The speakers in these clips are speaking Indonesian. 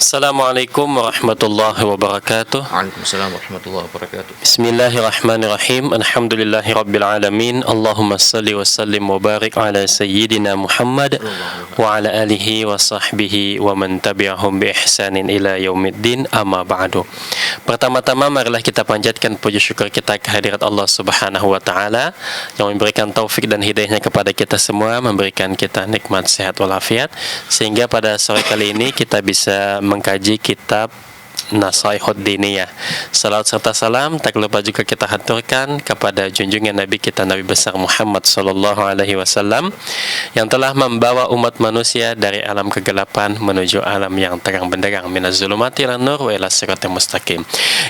Assalamualaikum warahmatullahi wabarakatuh. Waalaikumsalam warahmatullahi wabarakatuh. Bismillahirrahmanirrahim. Alhamdulillahi rabbil alamin. Allahumma salli wa sallim wa barik ala sayyidina Muhammad wa ala alihi wa sahbihi wa man tabi'ahum bi ihsanin ila yaumiddin, amma ba'du. Pertama-tama marilah kita panjatkan puji syukur kita kehadirat Allah Subhanahu wa taala yang memberikan taufik dan hidayahnya kepada kita semua, memberikan kita nikmat sehat walafiat sehingga pada sore kali ini kita bisa mengkaji kitab Nasaihud Diniyah. Salawat serta salam tak lupa juga kita haturkan kepada junjungan Nabi kita, Nabi besar Muhammad sallallahu alaihi wasallam, yang telah membawa umat manusia dari alam kegelapan menuju alam yang terang benderang, minaz zulumati ilan nur wa ila siratal mustaqim.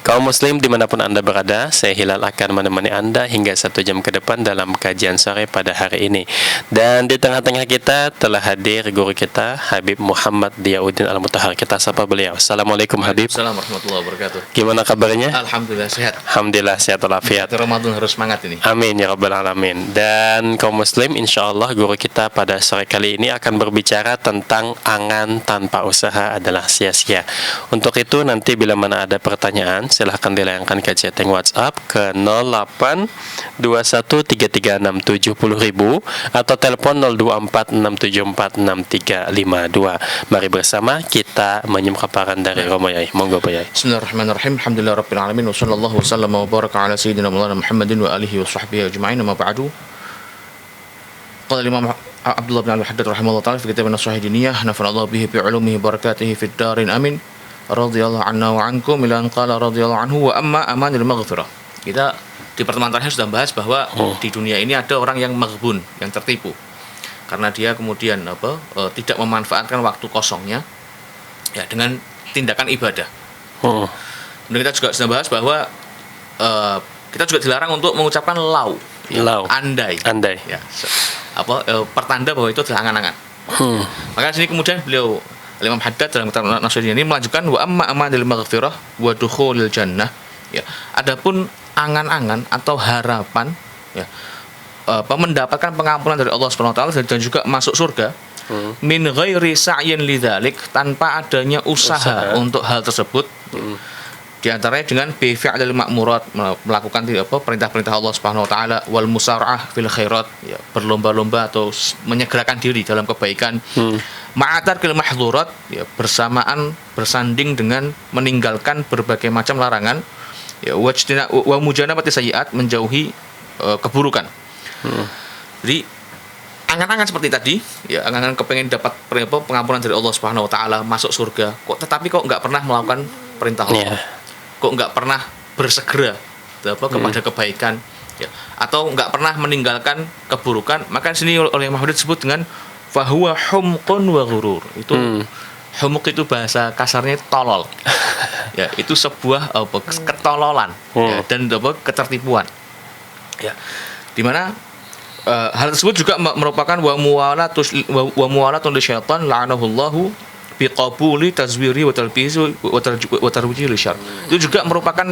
Kaum muslim dimanapun Anda berada, saya Hilal akan menemani Anda hingga 1 jam ke depan dalam kajian sore pada hari ini. Dan di tengah-tengah kita telah hadir guru kita Habib Muhammad Diyauddin Al-Mutahhar. Kita sapa beliau. Assalamualaikum Habib. Assalamualaikum warahmatullahi wabarakatuh. Gimana kabarnya? Alhamdulillah sehat. Alhamdulillah sehat walafiat. Ramadan harus semangat ini. Amin ya rabbal alamin. Dan kaum muslim, insyaallah guru kita pada sore kali ini akan berbicara tentang angan tanpa usaha adalah sia-sia. Untuk itu nanti bila mana ada pertanyaan silahkan dilayangkan ke chatting WhatsApp ke 082133670000 atau telepon 0246746352. Mari bersama kita menyimak paparan dari Romo Yai. Monggo Pak Yai. Bismillahirrahmanirrahim. Alhamdulillah rabbil alamin wa sallallahu wasallam wa baraka ala sayyidina Maulana Muhammadin wa alihi wa sahbihi ajma'in, amma ba'du. Qala Imam Abdullah bin Al-Haddad rahimahullah ta'ala fi kitab Nasaihud Diniyah, nafa'allahu bihi bi ulumihi barakatihi fid darin amin. Radhiyallahu anna wa ankum ila an qala radhiyallahu anhu wa amma amanil maghfirah. Kita di pertemuan terakhir sudah bahas bahwa di dunia ini ada orang yang maghbun, yang tertipu. Karena dia kemudian tidak memanfaatkan waktu kosongnya ya dengan tindakan ibadah. Kemudian kita juga sudah bahas bahwa kita juga dilarang untuk mengucapkan lau, ya, andai, ya, pertanda bahwa itu adalah angan-angan. Maka sini kemudian beliau Imam Haddad dalam kitab Nasaihud ini melanjutkan wa amma amanil maghfirah wa dukhulil jannah. Ya, adapun angan-angan atau harapan, ya, mendapatkan pengampunan dari Allah Subhanahu wa taala dan juga masuk surga. Min ghairi sa'yin lidzalik, tanpa adanya usaha untuk hal tersebut. Di antaranya dengan bi fi'lil ma'murat, melakukan perintah-perintah Allah Subhanahu wa taala, wal musara'ah fil khairat, ya, berlomba-lomba atau menyegerakan diri dalam kebaikan. Ma'atarkil mahdzurat, ya, bersamaan bersanding dengan meninggalkan berbagai macam larangan. Ya, wa mujanabati sayyi'at, menjauhi keburukan. Jadi angan-angan seperti tadi, ya, angan-angan kepengen dapat pengampunan dari Allah Subhanahu wa taala, masuk surga, tetapi kok nggak pernah melakukan perintah Allah. Kok nggak pernah bersegera kepada kebaikan, ya, atau nggak pernah meninggalkan keburukan, maka sini oleh Muhammad disebut dengan fahuwa humqun wa ghurur. Itu humq itu bahasa kasarnya tolol. Ya, itu sebuah ketololan, ya, dan ketertipuan. Ya. Di mana hal tersebut juga merupakan wa muwalatun li syaitan la'anahullahu biqabuli tazwiri wa talbizi wa tarwiji li syarr. Itu juga merupakan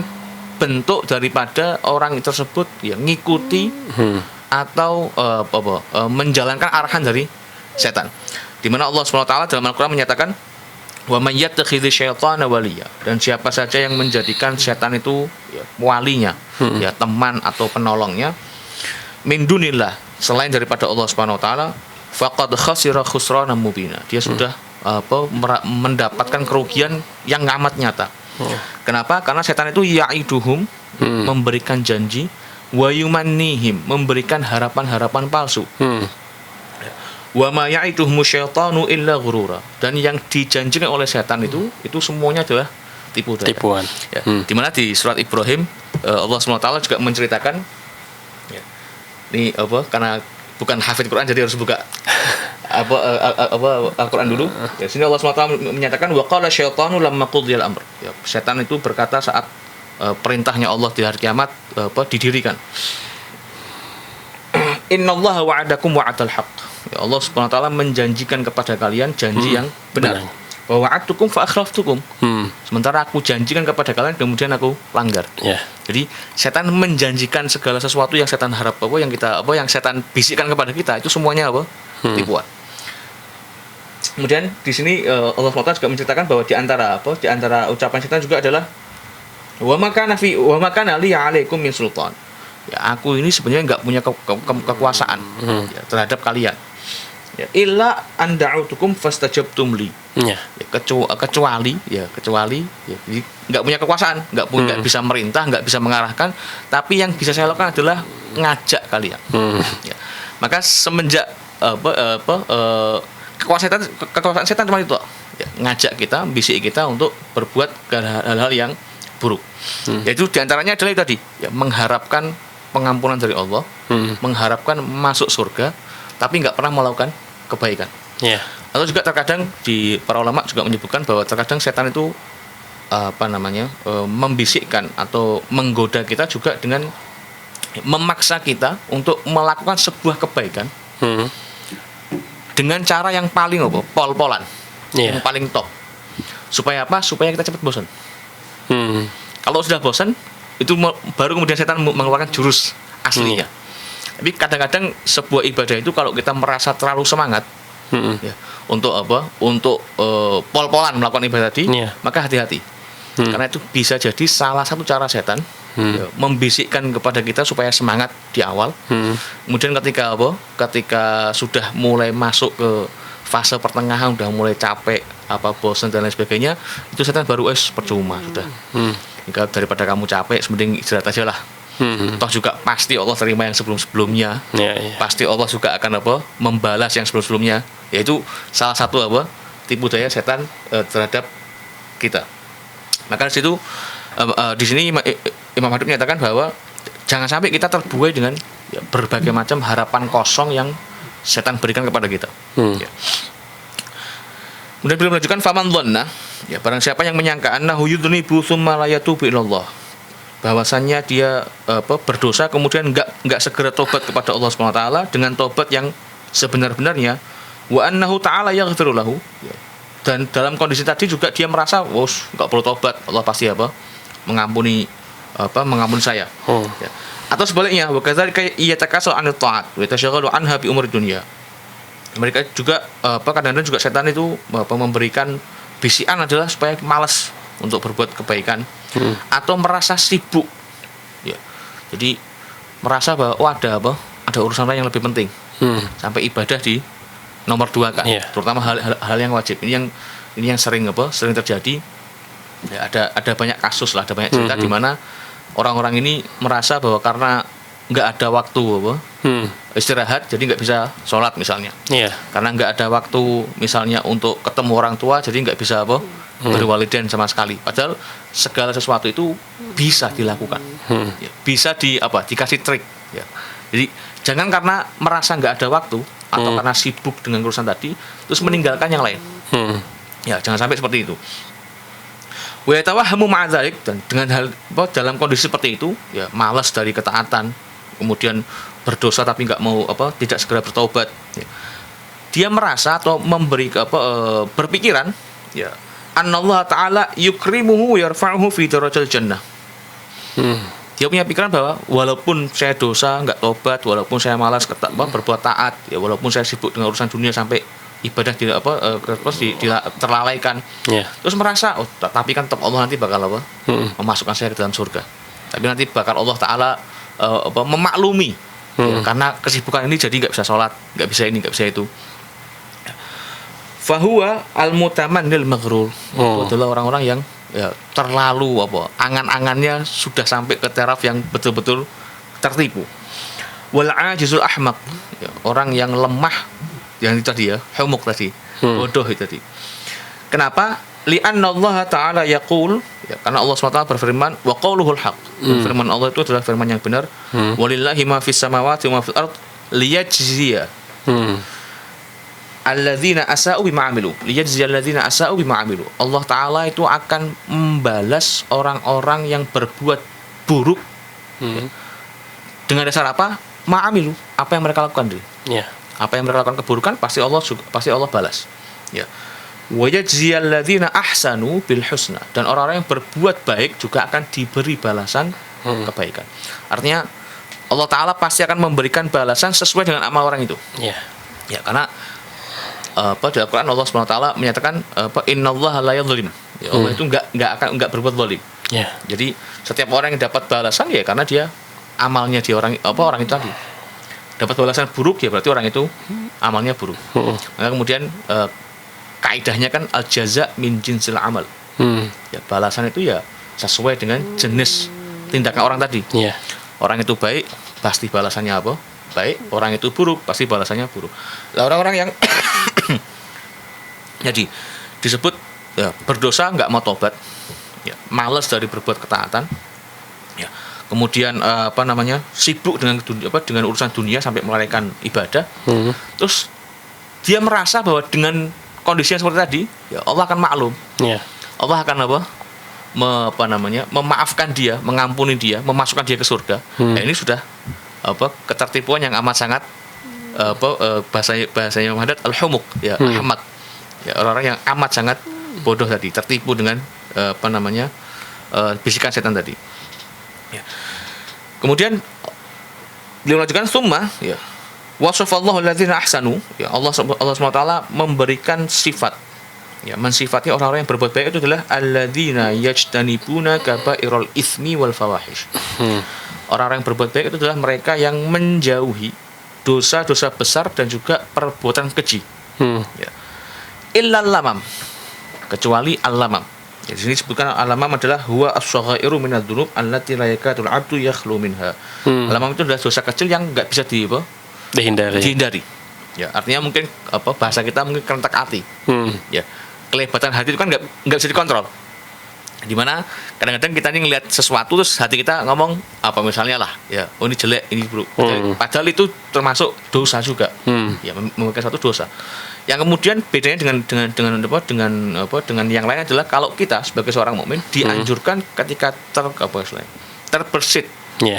bentuk daripada orang tersebut yang ngikuti atau menjalankan arahan dari setan. Di mana Allah Subhanahu wa taala dalam Al-Qur'an menyatakan wa may yattakhidzi syaitana waliya, dan siapa saja yang menjadikan setan itu, ya, walinya, ya, teman atau penolongnya, min dunillah, selain daripada Allah Subhanahu wa taala, faqad khasira khusranan mubina. Dia sudah mendapatkan kerugian yang amat nyata. Kenapa? Karena setan itu ya'iduhum, memberikan janji, wa yumannihim, memberikan harapan-harapan palsu. Wa ma ya'iduhum syaitanu illa ghurura, dan yang dijanjikan oleh setan itu semuanya adalah tipuan. Ya. Di mana di surat Ibrahim Allah Subhanahu wa taala juga menceritakan, ya, ini karena bukan hafid Quran jadi harus buka Al-Quran dulu. Ya, sini Allah SWT menyatakan wa qala syaitanu lamma qudiyal amr. Ya, setan itu berkata saat perintahnya Allah di hari kiamat didirikan. Innallaha wa'adakum wa'adal haqq. Ya, Allah SWT menjanjikan kepada kalian janji yang benar. Wa wa'adtukum fa akhlaftukum. Sementara aku janjikan kepada kalian kemudian aku langgar. Yeah. Jadi setan menjanjikan segala sesuatu yang setan harap, yang setan bisikkan kepada kita, itu semuanya tipuan. Kemudian di sini Allah SWT juga menceritakan bahwa di antara ucapan setan juga adalah wa makana li 'alaikum min sultan. Ya, aku ini sebenarnya nggak punya kekuasaan ya, terhadap kalian. Ya, illa an da'utukum fastajabtum li. Ya. Ya, kecuali ya jadi nggak punya kekuasaan, nggak bisa merintah, nggak bisa mengarahkan, tapi yang bisa saya lakukan adalah ngajak kalian. Ya. Maka semenjak kekuasaan setan cuma itu, ya, ngajak kita, bisik kita untuk berbuat hal-hal yang buruk. Yaitu diantaranya adalah itu tadi, ya, mengharapkan pengampunan dari Allah, mengharapkan masuk surga, tapi nggak pernah melakukan kebaikan. Ya. Atau juga terkadang di para ulama juga menyebutkan bahwa terkadang setan itu membisikkan atau menggoda kita juga dengan memaksa kita untuk melakukan sebuah kebaikan dengan cara yang paling pol-polan, yang paling top. Supaya apa? Supaya kita cepat bosan. Kalau sudah bosan, itu baru kemudian setan mengeluarkan jurus aslinya. Tapi kadang-kadang sebuah ibadah itu kalau kita merasa terlalu semangat, ya, untuk pol-polan melakukan ibadah tadi, maka hati-hati. Karena itu bisa jadi salah satu cara setan ya, membisikkan kepada kita supaya semangat di awal. Kemudian ketika sudah mulai masuk ke fase pertengahan, udah mulai capek, bosan dan lain sebagainya, itu setan baru percuma sudah. Daripada kamu capek, mending istirahat aja lah. Toh juga pasti Allah terima yang sebelum-sebelumnya. Pasti Allah juga akan membalas yang sebelum-sebelumnya. Yaitu salah satu tipu daya setan terhadap kita. Maka di situ di sini Imam Hadib menyatakan bahwa jangan sampai kita terbuai dengan berbagai macam harapan kosong yang setan berikan kepada kita. Ya. Kemudian beliau menunjukkan faman dhanna, ya, barang siapa yang menyangka annahu yudnibu tsumma la yatubu ilallah, bahwasannya dia berdosa kemudian enggak segera tobat kepada Allah Subhanahu wa taala dengan tobat yang sebenar-benarnya, wa annahu ta'ala yaghfiru lahu, ya. Dan dalam kondisi tadi juga dia merasa enggak perlu tobat, Allah pasti mengampuni saya. Ya. Atau sebaliknya, wa kadzalika yatakassal an ta'at wa yatashaghalu anha bi umur dunya. Mereka juga kadang-kadang juga setan itu memberikan bisikan adalah supaya malas untuk berbuat kebaikan atau merasa sibuk, ya. Jadi merasa bahwa ada urusan lain yang lebih penting, sampai ibadah di nomor 2 kan, terutama hal yang wajib. Ini yang sering terjadi. Ya, ada banyak kasus lah, ada banyak cerita di mana orang-orang ini merasa bahwa karena nggak ada waktu istirahat, jadi nggak bisa sholat misalnya. Karena nggak ada waktu misalnya untuk ketemu orang tua, jadi nggak bisa berwalidain sama sekali. Padahal segala sesuatu itu bisa dilakukan, ya, bisa dikasih trik. Ya. Jadi jangan karena merasa nggak ada waktu atau karena sibuk dengan urusan tadi, terus meninggalkan yang lain. Ya, jangan sampai seperti itu. Wa yatawahhamu ma'a dzalik, dan dengan dalam kondisi seperti itu, ya, malas dari ketaatan, kemudian berdosa tapi nggak mau tidak segera bertobat, ya. Dia merasa atau berpikiran, ya, annallahu ta'ala yukrimuhu yarfa'uhu fi darajal jannah. Dia punya pikiran bahwa walaupun saya dosa, nggak tobat, walaupun saya malas berbuat taat, ya, walaupun saya sibuk dengan urusan dunia sampai ibadah terlalaikan, terus merasa tapi kan tetap Allah nanti bakal memasukkan saya ke dalam surga. Tapi nanti bakal Allah Ta'ala memaklumi, ya, karena kesibukan ini jadi nggak bisa sholat, nggak bisa ini, nggak bisa itu. Fahuwa al-mutamannil maghrur, itu adalah orang-orang yang, ya, terlalu angan-angannya sudah sampai ke taraf yang betul-betul tertipu. Wal ajizul ahmaq, ya, orang yang lemah, yang itu tadi, ya, humuk tadi, bodoh itu tadi. Kenapa? Li'anna Allah Ta'ala yaqul, ya, karena Allah SWT berfirman, wa qauluhul haq, firman Allah itu adalah firman yang benar. Walillahi ma fis samawati wa ma fil ard liyajziya alladzina asa'u bima 'amilu, liyajziya alladzina asa'u bima 'amilu. Allah Ta'ala itu akan membalas orang-orang yang berbuat buruk, ya, dengan dasar apa? Ma'amilu, apa yang mereka lakukan, apa yang mereka lakukan keburukan pasti Allah balas, ya. Wa yajziyal ladzina ahsanu bil husna, dan orang-orang yang berbuat baik juga akan diberi balasan kebaikan. Artinya Allah Ta'ala pasti akan memberikan balasan sesuai dengan amal orang itu. Ya, karena di Al-Qur'an Allah Subhanahu wa taala menyatakan innallaha la yadhlim. Ya, Allah itu enggak berbuat zalim. Ya. Jadi setiap orang yang dapat balasan ya karena dia amalnya dia orang itu tadi. Dapat balasan buruk ya berarti orang itu amalnya buruk. Maka kemudian kaidahnya kan al jaza min jinsil amal. Ya, balasan itu ya sesuai dengan jenis tindakan orang tadi. Ya. Orang itu baik pasti balasannya apa? Baik. Orang itu buruk pasti balasannya buruk. Nah, orang-orang yang jadi disebut ya, berdosa nggak mau tobat, ya, malas dari berbuat ketaatan, ya, kemudian sibuk dengan dengan urusan dunia sampai melalaikan ibadah, terus dia merasa bahwa dengan kondisi yang seperti tadi, ya Allah akan maklum, Ya. Allah akan memaafkan dia, mengampuni dia, memasukkan dia ke surga. Nah, ini sudah ketertipuan yang amat sangat bahasanya Muhammad al-humuk, ya, ahmak, ya, orang-orang yang amat sangat bodoh tadi, tertipu dengan bisikan setan tadi. Ya. Kemudian beliau lanjutkan summa, ya, wasafallahu alladzina ahsanu, ya, Allah SWT memberikan sifat, ya, mensifati orang-orang yang berbuat baik itu adalah alladzina yajtanibuna kabairal itsmi wal fawahish. Orang-orang yang berbuat baik itu adalah mereka yang menjauhi dosa-dosa besar dan juga perbuatan keji. Ya. Illal lamam, kecuali al-lamam. Ya, di sini disebutkan al-lamam adalah huwa as-saghairu minadz-dzunub allati la yakadul 'abdu yakhlu minha. Al-lamam itu adalah dosa kecil yang enggak bisa dihindari. Ya, artinya mungkin bahasa kita mungkin kerentak hati. Ya. Kelebatan hati itu kan enggak bisa dikontrol. Di mana kadang-kadang kita nih ngelihat sesuatu terus hati kita ngomong apa misalnya lah, ya, oh ini jelek, ini buruk. Padahal itu termasuk dosa juga. Ya, memiliki suatu dosa. Yang kemudian bedanya dengan yang lain adalah kalau kita sebagai seorang mukmin dianjurkan ketika terbersit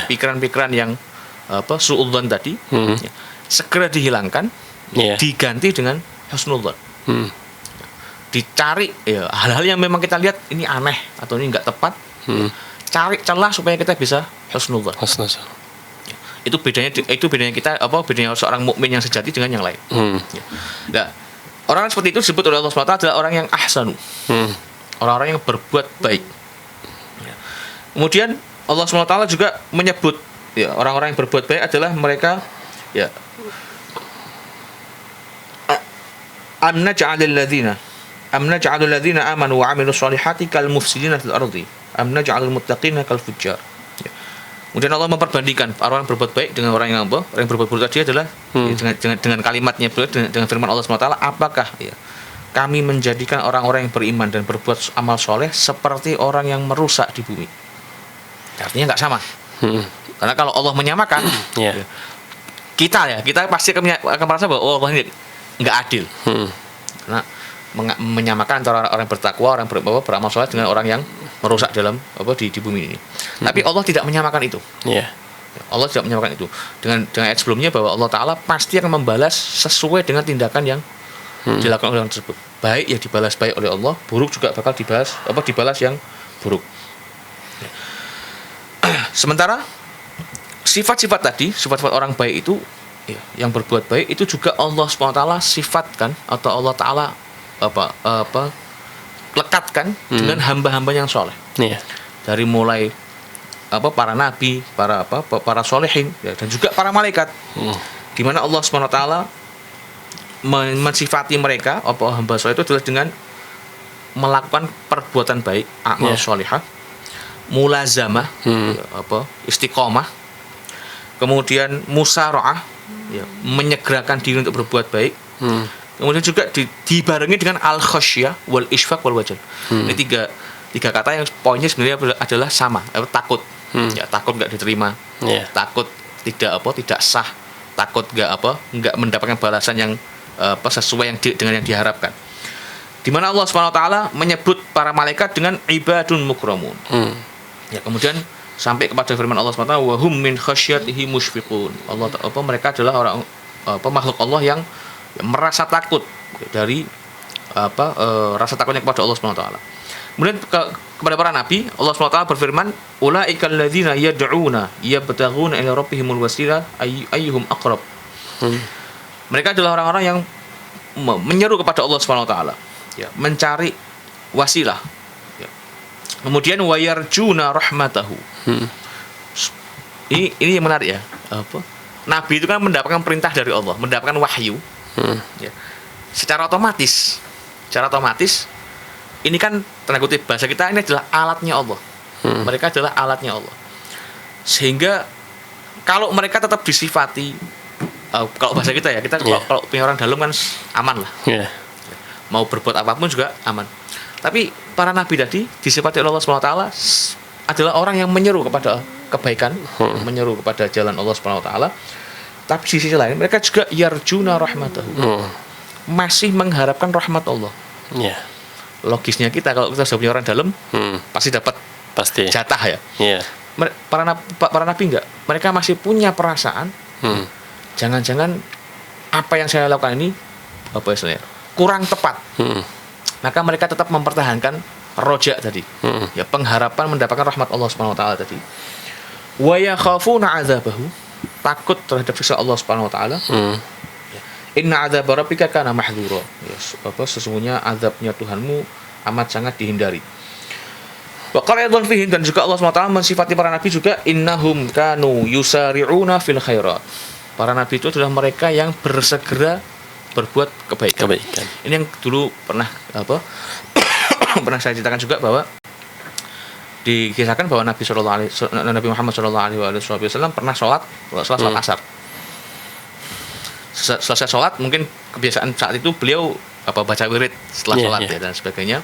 pikiran-pikiran yang suudzon tadi, ya, segera dihilangkan, diganti dengan husnudzon. Dicari ya hal-hal yang memang kita lihat ini aneh atau ini enggak tepat, cari celah supaya kita bisa husnudzon. Ya, itu bedanya kita bedanya seorang mukmin yang sejati dengan yang lain. Ya. Nah, orang seperti itu disebut oleh Allah SWT adalah orang yang ahsanu, orang-orang yang berbuat baik. Ya. Kemudian Allah SWT juga menyebut, ya, orang-orang yang berbuat baik adalah mereka, ya, am naj'alul ladzina amanu wa 'amilus shalihati kal mufsidina fil ardi am naj'alul muttaqina kal fujjar. Ya. Kemudian Allah memperbandingkan orang yang berbuat baik dengan orang yang berbuat buruk tadi adalah dengan kalimatnya dengan firman Allah SWT, apakah, ya, kami menjadikan orang-orang yang beriman dan berbuat amal soleh seperti orang yang merusak di bumi. Artinya nggak sama. Karena kalau Allah menyamakan, ya, kita pasti akan merasa bahwa Allah ini nggak adil. Karena menyamakan antara orang yang bertakwa, orang yang beramal soleh dengan orang yang merusak dalam di bumi ini. Tapi Allah tidak menyamakan itu. Allah tidak menyamakan itu. Dengan ayat sebelumnya bahwa Allah Ta'ala pasti akan membalas sesuai dengan tindakan yang dilakukan oleh orang tersebut. Baik ya dibalas baik oleh Allah, buruk juga bakal dibalas yang buruk. Sementara sifat-sifat tadi, sifat-sifat orang baik itu, ya, yang berbuat baik itu juga Allah SWT sifatkan atau Allah Ta'ala lekatkan dengan hamba-hamba yang soleh. Dari mulai para nabi, para solehin, ya, dan juga para malaikat. Di mana Allah SWT mensifati mereka hamba soleh itu adalah dengan melakukan perbuatan baik, amal solihah, mulazamah, istiqomah, kemudian musara'ah, ya, menyegerakan diri untuk berbuat baik. Kemudian juga dibarengi dengan al-khasyah wal isfaq wal wajal. Ini tiga kata yang poinnya sebenarnya adalah sama, takut. Ya, takut enggak diterima. Takut tidak sah, takut enggak mendapatkan balasan yang sesuai dengan yang diharapkan. Di mana Allah SWT menyebut para malaikat dengan ibadun mukramun. Ya, kemudian sampai kepada firman Allah SWT, wa hum min khasyatihi musyfiqun. Mereka adalah orang makhluk Allah yang merasa takut dari rasa takutnya kepada Allah SWT. Kemudian kepada para nabi Allah SWT berfirman, ulaikal ladzina yad'una yabtaghuna ila rabbihimul wasilah ayyuhum aqrab. Mereka adalah orang-orang yang menyeru kepada Allah Subhanahu wa taala, ya, mencari wasilah, ya. Kemudian wayarjuna rahmatahu. Ini yang menarik ya. Nabi itu kan mendapatkan perintah dari Allah, mendapatkan wahyu. Ya. Secara otomatis ini kan tanda kutip bahasa kita ini adalah alatnya Allah. Mereka adalah alatnya Allah. Sehingga kalau mereka tetap disifati, kalau bahasa kita ya, kalau punya orang dalam kan aman lah. Yeah. Mau berbuat apapun juga aman. Tapi para nabi tadi disifati oleh Allah SWT adalah orang yang menyeru kepada kebaikan, menyeru kepada jalan Allah SWT. Tapi di sisi lain mereka juga yarjuna rahmatahu. Masih mengharapkan rahmat Allah. Yeah. Logisnya kita kalau kita sudah punya orang dalam, pasti dapat jatah ya. Yeah. Para nabi enggak. Mereka masih punya perasaan. Jangan-jangan apa yang saya lakukan ini kurang tepat. Maka mereka tetap mempertahankan roja tadi. Ya, pengharapan mendapatkan rahmat Allah Subhanahu wa taala tadi. Wa yakhafuna 'adzabahu, takut terhadap siksa Allah Subhanahu wa taala. Inna 'adzaba rabbika kana mahdhura. Ya, sesungguhnya azabnya Tuhanmu amat sangat dihindari. Wa qala aidan fihi, dan juga Allah Subhanahu wa taala mensifati para nabi juga, innahum kanu yusari'una fil khairat. Para nabi itu adalah mereka yang bersegera berbuat kebaikan. Ini yang dulu pernah pernah saya ceritakan juga, bahwa dikisahkan bahwa Nabi Muhammad SAW pernah sholat asar. Selesai sholat, mungkin kebiasaan saat itu beliau baca wirid setelah sholat ya, dan sebagainya.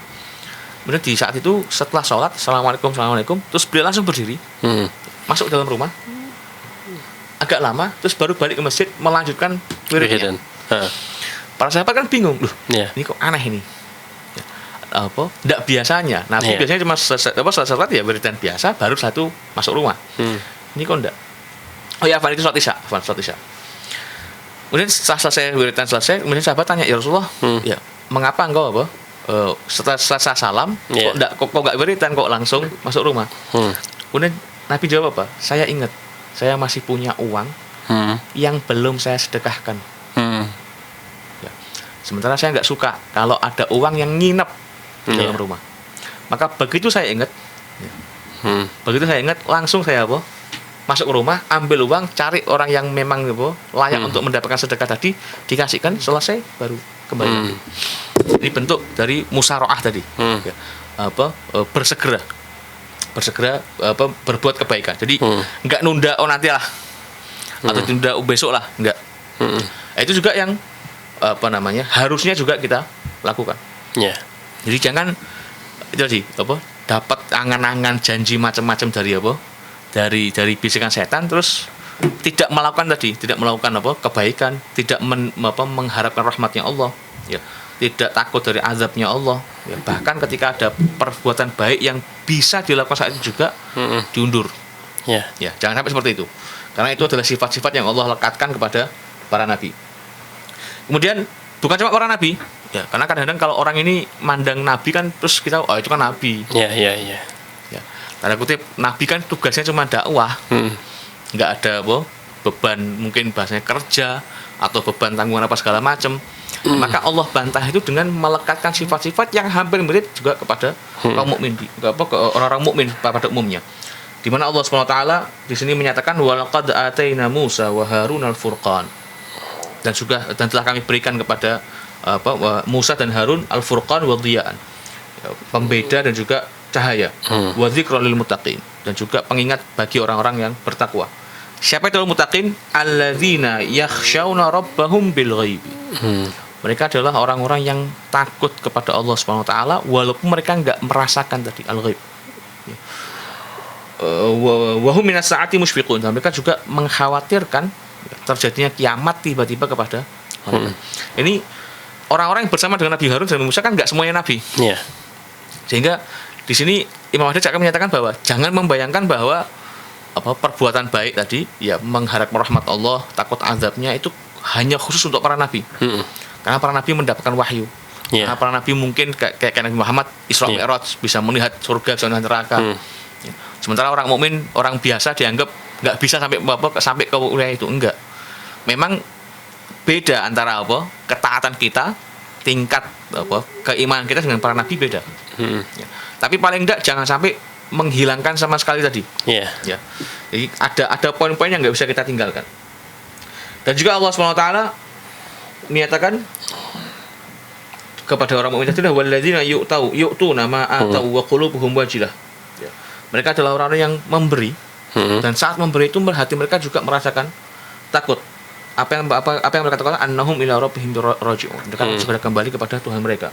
Kemudian di saat itu setelah sholat, assalamualaikum, terus beliau langsung berdiri, masuk dalam rumah, agak lama, terus baru balik ke masjid melanjutkan wiridnya. Para sahabat kan bingung, ini kok aneh ini. Tidak biasanya. Nabi biasanya cuma selesai sholat ya wiridan biasa, baru satu masuk rumah. Ini kok enggak? Oh ya, itu sholat isya. Kemudian setelah selesai wiridan kemudian sahabat tanya, ya Rasulullah, ya mengapa engkau setelah selesai salam kok enggak wiridan, kok langsung masuk rumah? Kemudian Nabi jawab apa? Saya ingat, saya masih punya uang yang belum saya sedekahkan. Ya. Sementara saya nggak suka kalau ada uang yang nginep di dalam rumah. Maka begitu saya ingat, langsung saya masuk ke rumah, ambil uang, cari orang yang memang layak untuk mendapatkan sedekah tadi, dikasihkan, selesai, baru kembali. Ini bentuk dari musyaroah tadi. Ya. Bersegera berbuat kebaikan. Jadi nggak nunda, nanti lah, atau tunda besok lah, nggak. Itu juga yang harusnya juga kita lakukan. Jadi jangan itu tadi dapat angan-angan janji macam-macam dari bisikan setan, terus tidak melakukan kebaikan, tidak mengharapkan rahmatnya Allah, ya, tidak takut dari azabnya Allah, ya, bahkan ketika ada perbuatan baik yang bisa dilakukan saat itu juga diundur. Ya, jangan sampai seperti itu, karena itu adalah sifat-sifat yang Allah lekatkan kepada para nabi. Kemudian bukan cuma para nabi, ya, karena kadang-kadang kalau orang ini mandang nabi kan, terus kita itu kan nabi. Ya. Tanda kutip, nabi kan tugasnya cuma dakwah, nggak ada beban, mungkin bahasanya kerja atau beban tanggungan apa segala macam. Maka Allah bantah itu dengan melekatkan sifat-sifat yang hampir mirip juga kepada kaum mukmin, ke orang-orang mukmin pada umumnya. Di mana Allah SWT di sini menyatakan walaqad ataina Musa wa Harun al-Furqan, dan telah kami berikan kepada Musa dan Harun al-Furqan wa dhiya'an, pembeda dan juga cahaya, wa dzikra lil muttaqin, dan juga pengingat bagi orang-orang yang bertakwa. Siapa itu al-muttaqin? Alladzina yakhshawna rabbahum bil ghaibi. Mereka adalah orang-orang yang takut kepada Allah Subhanahu wa taala walaupun mereka enggak merasakan tadi al-ghaib. Wa hum minas saati musyfiqun. Mereka juga mengkhawatirkan terjadinya kiamat tiba-tiba kepada mereka. Ini orang-orang yang bersama dengan Nabi Harun dan Musa kan enggak semuanya nabi. Sehingga di sini Imam Ahmad akan menyatakan bahwa jangan membayangkan bahwa perbuatan baik tadi, ya, mengharap rahmat Allah, takut azabnya, itu hanya khusus untuk para nabi. Karena para nabi mendapatkan wahyu. Karena para nabi mungkin kayak Nabi Muhammad Isra Mi'raj, bisa melihat surga, bisa melihat neraka. Sementara orang mukmin, orang biasa dianggap nggak bisa sampai ke wilayah itu. Enggak. Memang beda antara apa? Ketaatan kita, tingkat apa? Keimanan kita dengan para nabi beda. Ya. Tapi paling enggak jangan sampai menghilangkan sama sekali tadi. Iya. Ya. Jadi ada poin-poin yang nggak bisa kita tinggalkan. Dan juga Allah SWT menyatakan kepada orang mukmin itu, walladzina yu'tuna ma atau wa qulubuhum wajilah. Ya. Mereka adalah orang-orang yang memberi, dan saat memberi itu hati mereka juga merasakan takut. Apa yang mereka katakan, annahum ila rabbihim raji'un. Mereka segera kembali kepada Tuhan mereka.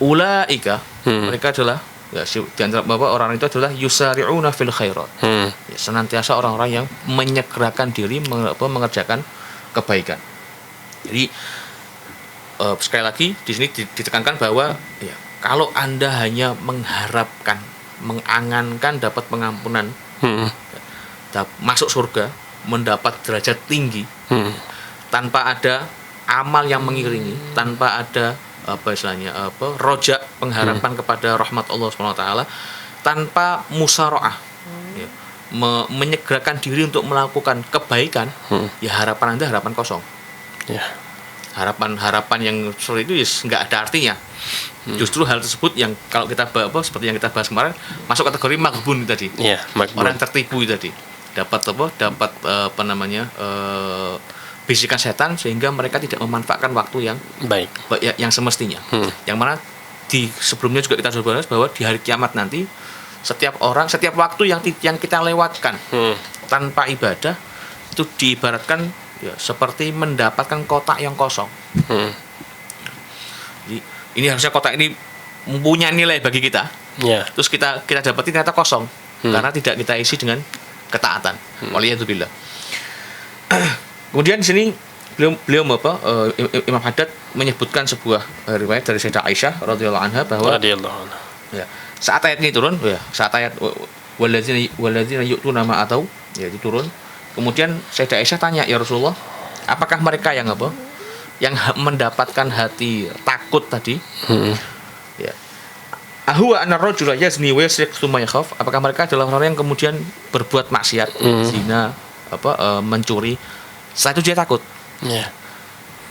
Ulaika, mereka adalah di antara orang itu adalah yusari'una fil khairat. Ya, senantiasa orang-orang yang menyegerakan diri mengerjakan kebaikan. Jadi sekali lagi di sini ditekankan bahwa ya, kalau Anda hanya mengharapkan, mengangankan dapat pengampunan, masuk surga, mendapat derajat tinggi, tanpa ada amal yang mengiringi, tanpa ada rojak pengharapan kepada rahmat Allah SWT, tanpa musyaroah, ya, menyegerakan diri untuk melakukan kebaikan, ya harapan Anda harapan kosong. Ya. Harapan yang seperti itu nggak ada artinya. Justru hal tersebut yang kalau kita seperti yang kita bahas kemarin masuk kategori maghbun tadi. Ya, orang tertipu tadi, dapat bisikan setan sehingga mereka tidak memanfaatkan waktu yang baik yang semestinya. Yang mana di sebelumnya juga kita sudah bahas bahwa di hari kiamat nanti setiap waktu yang kita lewatkan tanpa ibadah itu diibaratkan ya, seperti mendapatkan kotak yang kosong. Jadi ini harusnya kotak ini mempunyai nilai bagi kita. Ya. Terus kita dapatin ternyata kosong karena tidak kita isi dengan ketaatan. Waliyadzubillah. Kemudian di sini beliau Imam Haddad menyebutkan sebuah riwayat dari Sayyidah Aisyah radhiyallahu anha bahwa ya, saat ayat ini turun, ya, saat ayat walladzina yu'tuna ma atau ya itu turun. Kemudian Sayyidah Aisyah tanya, ya Rasulullah, apakah mereka yang mendapatkan hati takut tadi? Ya. Ahwa anar rajula yazni wa yasriq tsumma yakhaf? Apakah mereka adalah orang yang kemudian berbuat maksiat, zina, mencuri, setelah itu dia takut? Yeah.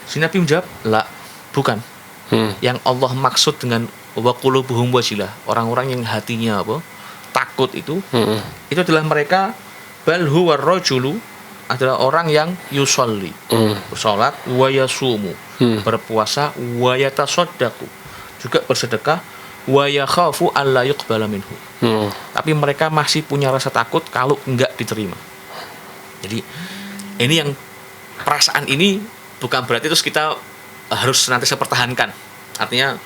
Si Nabi menjawab, la, bukan. Yang Allah maksud dengan wa qulubuhum wajilah, orang-orang yang hatinya takut itu adalah mereka. Bal huwa rajulu, adalah orang yang yusolli, bersolat, wa yasumu, berpuasa, wa yatasaddaqu, juga bersedekah, wa yakhafu alla yuqbala minhu. Tapi mereka masih punya rasa takut kalau enggak diterima. Jadi ini yang perasaan ini bukan berarti terus kita harus nanti pertahankan. Artinya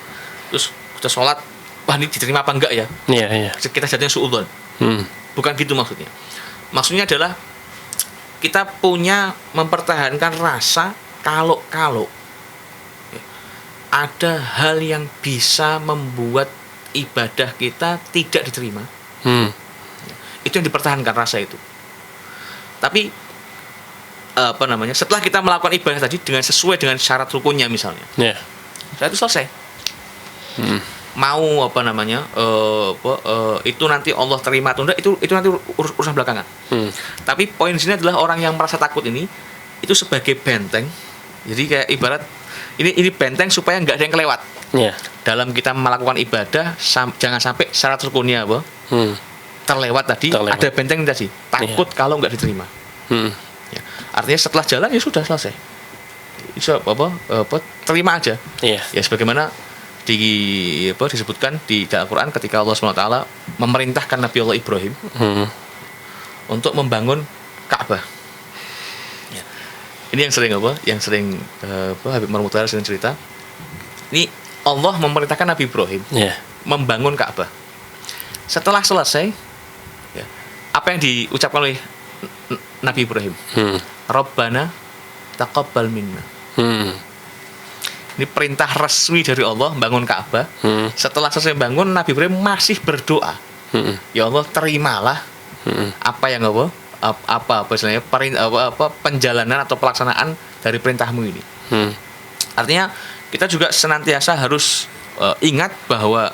terus kita sholat, wah ini diterima apa enggak ya? Iya. Kita jadinya suudzon. Bukan gitu maksudnya. Maksudnya adalah kita punya mempertahankan rasa kalau ada hal yang bisa membuat ibadah kita tidak diterima. Itu yang dipertahankan rasa itu. Tapi setelah kita melakukan ibadah tadi dengan sesuai dengan syarat rukunnya misalnya, itu selesai. Mau itu nanti Allah terima atau enggak, itu nanti urusan belakangan. Tapi poin di sini adalah orang yang merasa takut ini itu sebagai benteng. Jadi kayak ibarat ini benteng supaya enggak ada yang kelewat. Dalam kita melakukan ibadah jangan sampai syarat rukunnya terlewat tadi. Ada benteng tadi, takut kalau enggak diterima. Ya. Artinya setelah jalan ya sudah selesai. Bisa terima aja. Ya sebagaimana disebutkan di Al-Quran ketika Allah SWT memerintahkan Nabi Allah Ibrahim untuk membangun Ka'bah. Ya. Ini yang sering Habib Marmutara sering cerita. Ini Allah memerintahkan Nabi Ibrahim membangun Ka'bah. Setelah selesai, ya, apa yang diucapkan oleh Nabi Ibrahim? Rabbana taqabbal minna. Ini perintah resmi dari Allah bangun Ka'bah. Setelah selesai bangun, Nabi Ibrahim masih berdoa. Ya Allah, terimalah apa yang istilahnya penjalanan atau pelaksanaan dari perintahmu ini. Artinya kita juga senantiasa harus ingat bahwa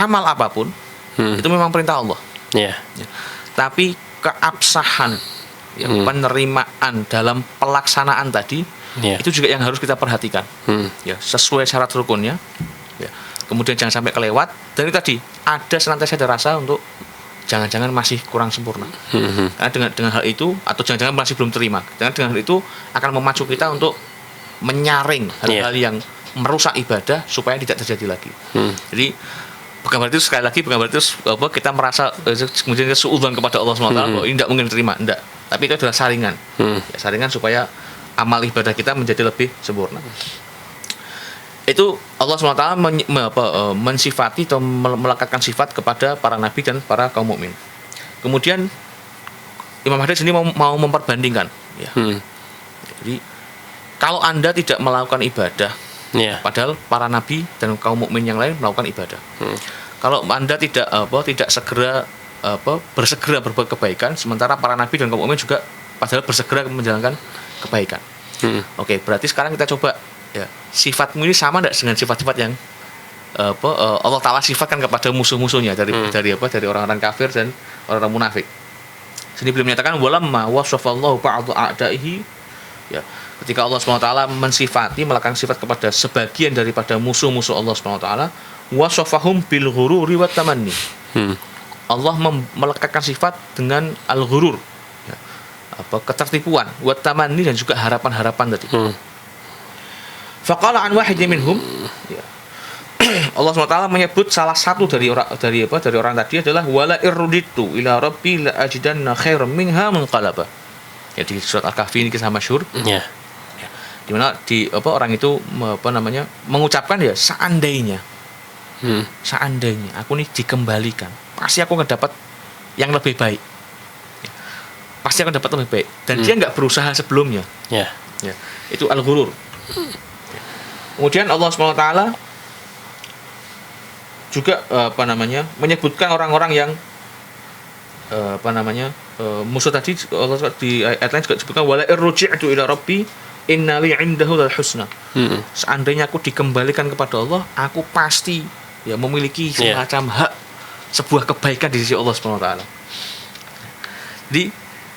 amal apapun itu memang perintah Allah. Ya. Tapi keabsahan ya, penerimaan dalam pelaksanaan tadi itu juga yang harus kita perhatikan. Ya, sesuai syarat rukunnya. Ya. Kemudian jangan sampai kelewat. Dan itu tadi ada senantiasa ada rasa untuk jangan-jangan masih kurang sempurna. Karena dengan hal itu atau jangan-jangan masih belum terima. Dengan hal itu akan memacu kita untuk menyaring hal-hal yang merusak ibadah supaya tidak terjadi lagi. Jadi bukan berarti sekali lagi bukan berarti kita merasa kemudian suudzon kepada Allah SWT bahwa ini tidak mungkin diterima, enggak. Tapi itu adalah saringan. Ya, saringan supaya amal ibadah kita menjadi lebih sempurna. Itu Allah SWT mensifati atau melekatkan sifat kepada para nabi dan para kaum mukmin. Kemudian Imam Haddad sini mau memperbandingkan, ya. Jadi kalau Anda tidak melakukan ibadah, padahal para nabi dan kaum mukmin yang lain melakukan ibadah. Kalau Anda tidak segera bersegera berbuat kebaikan, sementara para nabi dan kaum mukmin juga padahal bersegera menjalankan kebaikan. Oke, berarti sekarang kita coba, ya, sifatmu ini sama tidak dengan sifat-sifat yang Allah Ta'ala sifatkan kepada musuh-musuhnya dari orang-orang kafir dan orang-orang munafik. Sini beliau menyatakan walamma wasafallahu ba'd a'daihi, ya, ketika Allah SWT mensifati melakukan sifat kepada sebagian daripada musuh-musuh Allah SWT, wasafahum bil ghururi wat tamanni. Allah melekatkan sifat dengan al-ghurur, ya, ketertipuan, wat tamanni, dan juga harapan-harapan tadi. Faqala an wahidin minhum, ya. Allah SWT menyebut salah satu dari orang tadi adalah wala irruditu ila rabbi la ajidanna khairan minha munqalaba. Ya, di surat Al-Kahfi ini kisah masyhur. Ya. Di mana orang itu mengucapkan, ya, seandainya aku nih dikembalikan, pasti aku akan dapat yang lebih baik. Ya. Pasti akan dapat lebih baik, dan dia enggak berusaha sebelumnya. Ya. Itu al-ghurur. Kemudian Allah SWT juga menyebutkan orang-orang yang musuh tadi. Allah di ayat lain juga disebutkan wala irji'tu ila rabbi inna li 'indahu lal husna. Seandainya aku dikembalikan kepada Allah, aku pasti, ya, memiliki semacam hak sebuah kebaikan di sisi Allah SWT. Jadi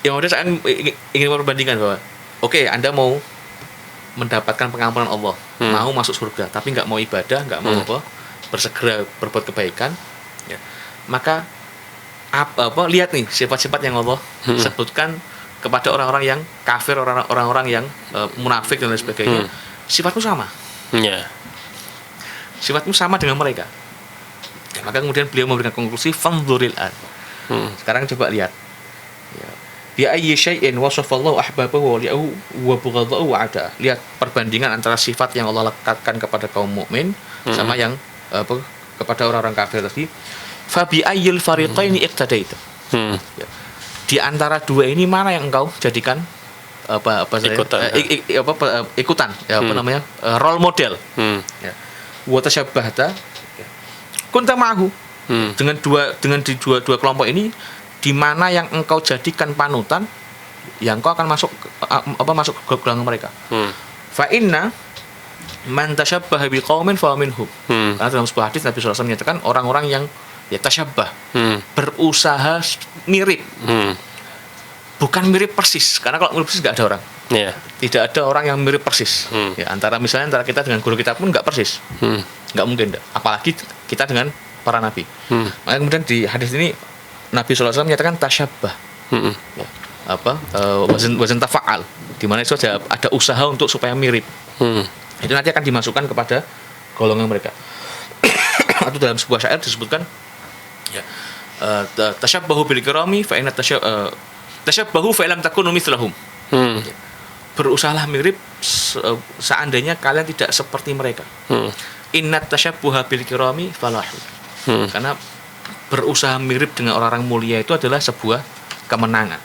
yang ada saya ingin membandingkan bahwa Anda mau mendapatkan pengampunan Allah, mau masuk surga, tapi nggak mau ibadah, nggak mau bersegera berbuat kebaikan, ya, maka lihat nih sifat-sifat yang Allah sebutkan kepada orang-orang yang kafir, orang-orang yang munafik dan lain sebagainya. Sifatmu sama, sifatmu sama dengan mereka, ya, maka kemudian beliau memberikan konklusi fanzuril an. Sekarang coba lihat, ya, bi ayyi syai'in wasafallahu ahbabahu wa bughadahu wa ada. Lihat perbandingan antara sifat yang Allah lekatkan kepada kaum mukmin sama yang kepada orang-orang kafir tadi. Fa bi ayyil fariqaini iqtadaita. Ya. Di antara dua ini mana yang engkau jadikan ikutan, ya, role model. Ya. Wa tasyabbahta kunta ma'ahu. Dengan dua kelompok ini, di mana yang engkau jadikan panutan, yang engkau akan masuk ke golongan mereka. Fa inna man tashabbaha biqaumin fa minhum. Karena dalam sebuah hadis Nabi sallallahu alaihi wasallam menyatakan orang-orang yang, ya, tasyabbah, berusaha mirip. Bukan mirip persis, karena kalau mirip persis enggak ada orang. Tidak ada orang yang mirip persis. Ya, antara kita dengan guru kita pun enggak persis. Enggak mungkin, enggak. Apalagi kita dengan para nabi. Maka kemudian di hadis ini Nabi sallallahu alaihi wasallam menyatakan tasyabbah. Ya, wazan tafa'al, di mana itu ada usaha untuk supaya mirip. Itu nanti akan dimasukkan kepada golongan mereka. Atau dalam sebuah syair disebutkan, ya, tasyabbahu bil kirami fa inna tasyabbahu fa lam takunu mithlahum. Ya, berusahalah mirip seandainya kalian tidak seperti mereka. Inna tasyabbuha bil kirami falahu. Karena berusaha mirip dengan orang-orang mulia itu adalah sebuah kemenangan.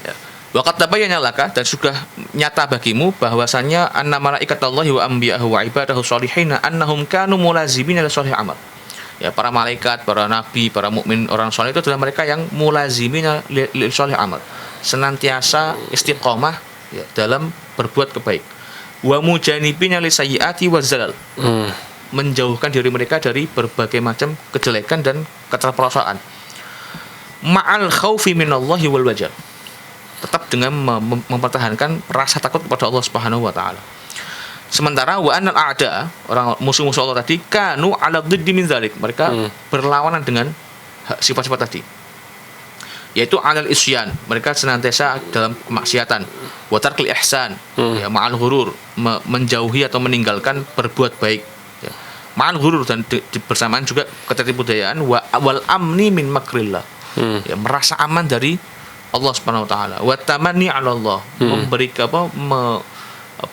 Ya. Waqad tabayyana laka, dan sudah nyata bagimu bahwasanya anna malaikatallahi wa anbiya'ahu wa ibadahu sholihin annahum kanu mulazimina li sholih amal. Ya, para malaikat, para nabi, para mukmin, orang saleh itu adalah mereka yang mulazimina li sholih amal, senantiasa istiqomah, ya, dalam berbuat kebaik. Wa mujanibina li sayyiati wa zalal. Menjauhkan diri mereka dari berbagai macam kejelekan dan keterpelosaan. Ma'al khaufi minallahi wal wajal. dengan mempertahankan rasa takut kepada Allah Subhanahu wa taala. Sementara wa anal a'da, orang musuh-musuh Allah tadi, kanu ala dhiddi min dzalik. Mereka berlawanan dengan sifat-sifat tadi. Yaitu alal isyan, mereka senantiasa dalam kemaksiatan, wa tarkil ihsan, ya ma'al ghurur, menjauhi atau meninggalkan berbuat baik, ya. Ma'al ghurur, dan bersamaan juga ketertipu dayaan, wal amni min makrillah, ya, merasa aman dari Allah Subhanahu wa taala, wa tamanni 'ala Allah, memberi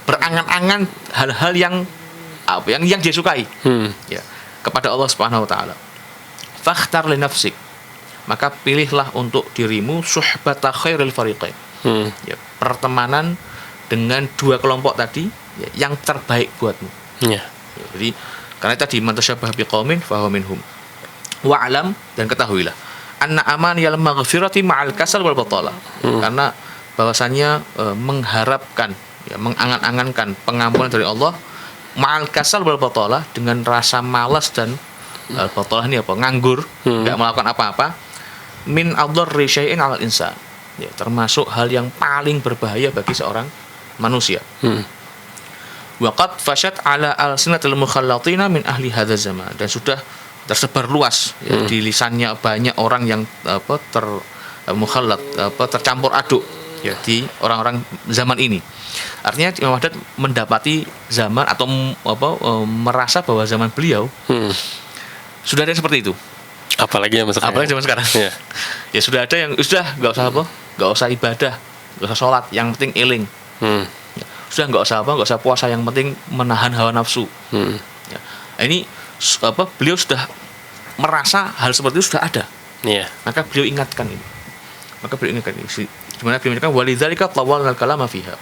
berangan-angan hal-hal yang dia sukai, ya, kepada Allah Subhanahu wa taala. Fakhtar li nafsik, maka pilihlah untuk dirimu suhbata khairil fariqain, ya, pertemanan dengan dua kelompok tadi, ya, yang terbaik buatmu. Ya, jadi karena tadi man tashabbaha biqaumin fa huwa minhum. Wa alam, dan ketahuilah anna amaniyal maghfirati ma'al kasal wal batalah. Karena bahwasanya mengharapkan, ya, mengangan-angankan pengampunan dari Allah ma'al kasal wal batalah, dengan rasa malas dan batalah ini apa? Nganggur, enggak melakukan apa-apa, min adharri syai'in 'alal insan, ya, termasuk hal yang paling berbahaya bagi seorang manusia. Wa qad fashat 'ala alsinatil mukhallatina min ahli hadzal zaman, dan sudah tersebar luas, ya, di lisannya banyak orang yang tercampur aduk, ya, di orang-orang zaman ini. Artinya Imam Haddad mendapati zaman atau merasa bahwa zaman beliau sudah ada yang seperti itu. Apalagi zaman sekarang. Yeah. Ya sudah ada yang sudah nggak usah ibadah, nggak usah sholat, yang penting eling. Ya, sudah nggak usah puasa, yang penting menahan hawa nafsu. Ya. Ini beliau sudah merasa hal seperti itu sudah ada. Yeah. Maka beliau ingatkan ini. Dimana beliau menyatakan walidzalika tawalna al-kalama fiha.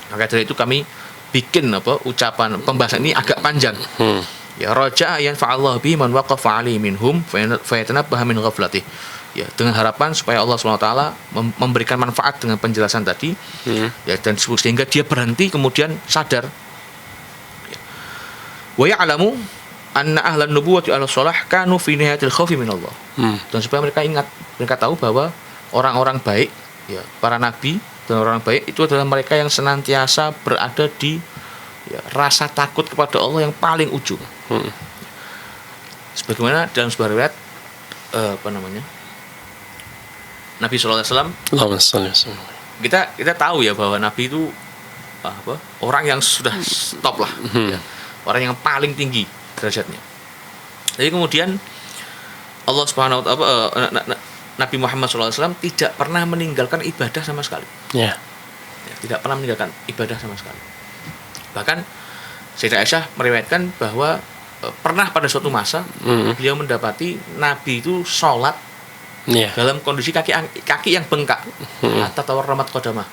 Maka dari itu kami bikin ucapan pembahasan ini agak panjang. Ya, raja'a yanfa'allahu bihi man waqafa 'alaihi minhum fa yatanabbaha min ghaflatih. Ya, dengan harapan supaya Allah SWT memberikan manfaat dengan penjelasan tadi, ya, dan sehingga dia berhenti kemudian sadar. Ya. Wa ya'lamu anna ahlan nubuwwati al-shalah kanu fi nihayatil khaufi min Allah. Dan supaya mereka ingat, mereka tahu bahwa orang-orang baik, ya, para nabi dan orang baik itu adalah mereka yang senantiasa berada di, ya, rasa takut kepada Allah yang paling ujung. Sebagaimana dalam sebuah riwayat Nabi SAW, kita tahu ya bahwa Nabi itu orang yang sudah top lah, ya, orang yang paling tinggi derajatnya. Jadi kemudian Allah Subhanahu wa taala, Nabi Muhammad SAW tidak pernah meninggalkan ibadah sama sekali. Ya, tidak pernah meninggalkan ibadah sama sekali. Bahkan Sayyidah Aisyah meriwayatkan bahwa pernah pada suatu masa beliau mendapati Nabi itu sholat dalam kondisi kaki yang bengkak, atau tawarramat qadamah,